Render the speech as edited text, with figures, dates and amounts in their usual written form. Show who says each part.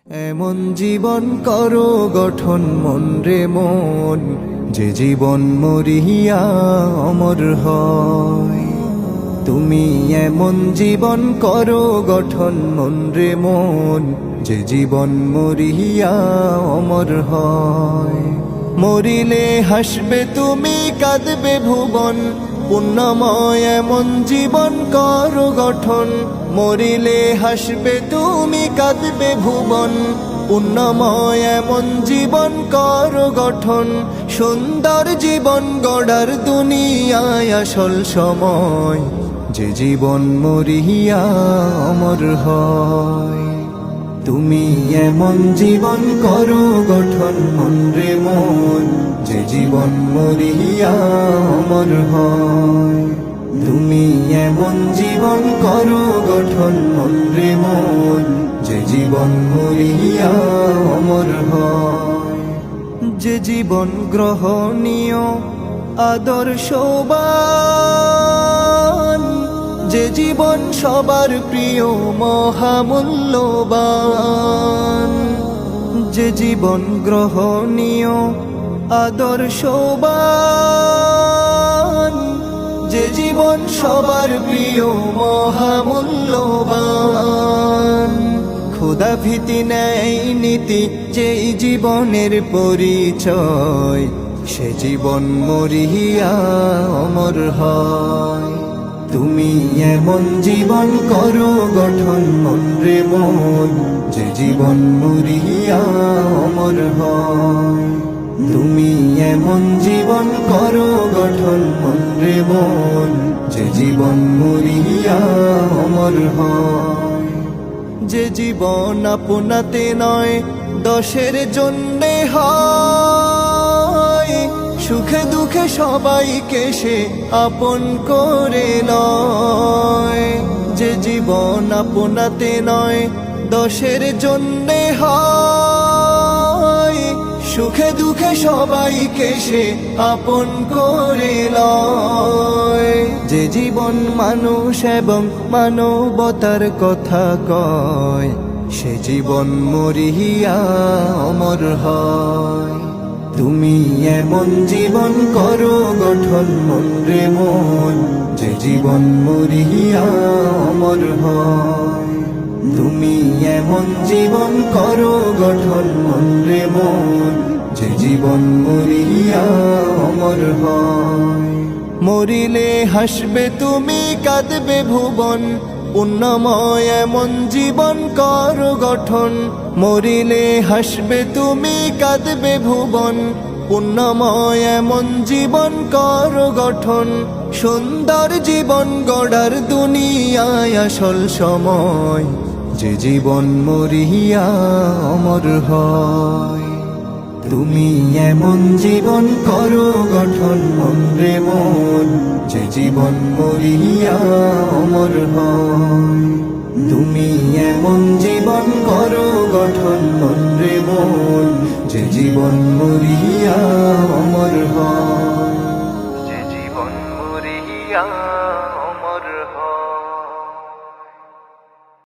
Speaker 1: এমন জীবন করো গঠন মন রে মন, যে জীবন মরিয়া অমর হয়। তুমি এমন জীবন করো গঠন মন রে মন, যে জীবন মরিয়া অমর হয়। মরিলে হাসবে তুমি, কাঁদবে ভুবন, পুণ্যময় এমন জীবন করো গঠন। মরিলে হাসবে তুমি, কাঁদবে ভুবন, পুণ্যময় এমন জীবন করো গঠন। সুন্দর জীবন গড়ার দুনিয়ায় আসল সময়, যে জীবন মরিয়া অমর হয়। তুমি এমন জীবন করো গঠন মন রে মন, যে জীবন মরিয়া অমর হয়। তুমি এমন জীবন করো গঠন মন রে মন, যে জীবন মরিয়া অমর হয়। যে জীবন গ্রহণীয় আদর্শবান, যে জীবন সবার প্রিয় মহামূল্যবান। যে জীবন গ্রহণীয় আদর্শবান, যে জীবন সবার প্রিয় মহামূল্যবান। খোদা ভীতি নেই নীতি যেই জীবনের পরিচয়, সে জীবন মরিয়া অমর হয়। তুমি এমন জীবন করো গঠন মন রে মন, যে জীবন মরিয়া অমর হয়। তুমি এমন জীবন করো গঠন মন রে মন, যে জীবন মরিয়া অমর হয়। যে জীবন আপনাতে নয় দশের জন্যে হয়, সুখে দুঃখে সবাইকে সে আপন করে লয়। যে জীবন আপনাতে নয় দশের জন্যে হয়, সুখে দুঃখে সবাইকে সে আপন করে লয়। যে জীবন মানুষ এবং মানবতার কথা কয়, সে জীবন মরিয়া অমর হয়। তুমি এমন জীবন করো গঠন মন রে মন, যে জীবন মরিয়া অমর হয়। তুমি এমন জীবন করো গঠন মন রে মন, যে জীবন মরিয়া অমর হয়। মরিলে হাসবে তুমি, কাঁদবে ভুবন, পুণ্যময় এমন জীবন করো গঠন। মরিলে হাসবে তুমি, কাঁদবে ভুবন, পুণ্যময় এমন জীবন করো গঠন। সুন্দর জীবন গড়ার দুনিয়ায় আসল সময়, যে জীবন মরিয়া অমর হয়। তুমি এমন জীবন করো গঠন মন রে মন, যে জীবন মরিয়া অমর হয়। তুমি এমন জীবন করো গঠন মন রে মন, যে জীবন মরিয়া